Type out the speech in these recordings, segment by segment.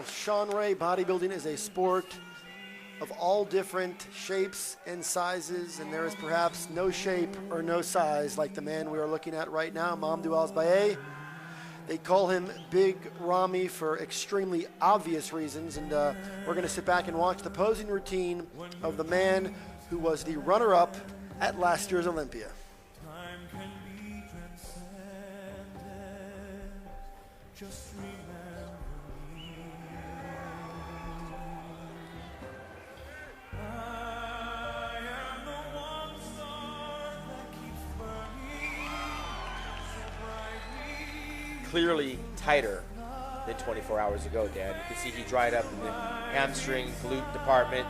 Sean Ray, bodybuilding is a sport of all different shapes and sizes, and there is perhaps no shape or no size like the man we are looking at right now, Mamadou Asbaye. They call him Big Ramy for extremely obvious reasons, and we're going to sit back and watch the posing routine of the man who was the runner-up at last year's Olympia. Clearly tighter than 24 hours ago, Dan. You can see he dried up in the hamstring, glute department.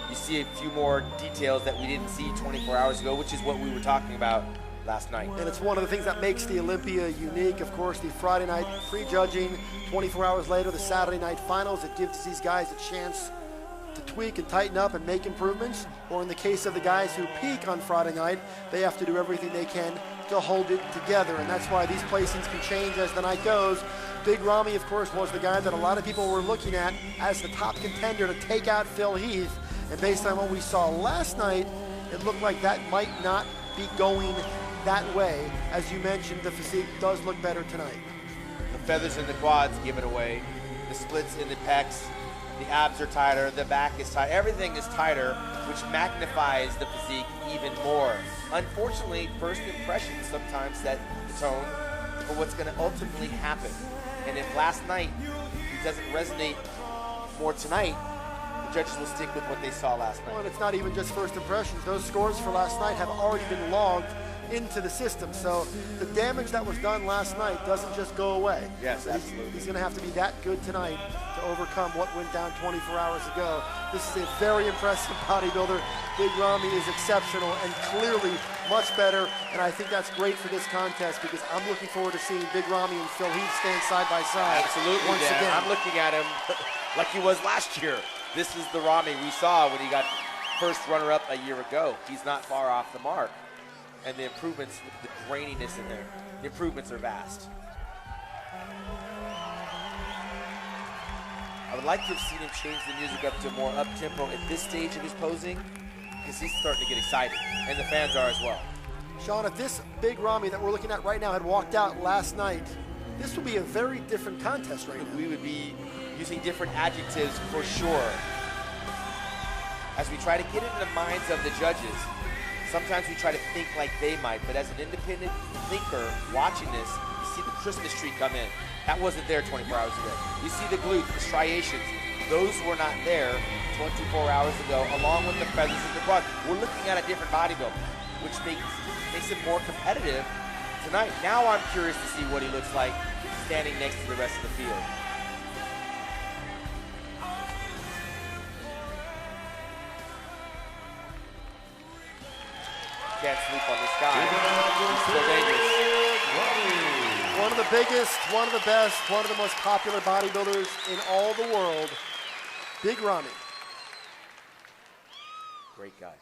You see a few more details that we didn't see 24 hours ago, which is what we were talking about last night. And it's one of the things that makes the Olympia unique. Of course, the Friday night pre-judging, 24 hours later, the Saturday night finals. It gives these guys a chance to tweak and tighten up and make improvements. Or in the case of the guys who peak on Friday night, they have to do everything they can to hold it together, and that's why these placings can change as the night goes. Big Ramy, of course, was the guy that a lot of people were looking at as the top contender to take out Phil Heath, and based on what we saw last night, it looked like that might not be going that way. As you mentioned, the physique does look better tonight. The feathers in the quads given away, the splits in the pecs, the abs are tighter, the back is tight, everything is tighter, which magnifies the physique even more. Unfortunately, first impressions sometimes set the tone for what's going to ultimately happen. And if last night it doesn't resonate more tonight, the judges will stick with what they saw last night. Well, and it's not even just first impressions. Those scores for last night have already been logged into the system. So the damage that was done last night doesn't just go away. Yes, so absolutely. He's going to have to be that good tonight to overcome what went down 24 hours ago. This is a very impressive bodybuilder. Big Ramy is exceptional and clearly much better, and I think that's great for this contest because I'm looking forward to seeing Big Ramy and Phil Heath stand side by side. Absolutely, once Dan. again. I'm looking at him like he was last year. This is the Ramy we saw when he got first runner-up a year ago. He's not far off the mark. And the improvements, the graininess in there, the improvements are vast. I would like to have seen him change the music up to more up-tempo at this stage of his posing, because he's starting to get excited, and the fans are as well. Sean, if this Big Ramy that we're looking at right now had walked out last night, this would be a very different contest right now. We would be using different adjectives for sure. As we try to get into the minds of the judges, sometimes we try to think like they might, but as an independent thinker watching this, you see the Christmas tree come in. That wasn't there 24 hours ago. You see the glutes, the striations. Those were not there 24 hours ago, along with the feathers in the quad. We're looking at a different bodybuilder, which makes him more competitive tonight. Now I'm curious to see what he looks like standing next to the rest of the field. Can't sleep on this guy. He's still dangerous. One of the biggest, one of the best, one of the most popular bodybuilders in all the world, Big Ramy. Great guy.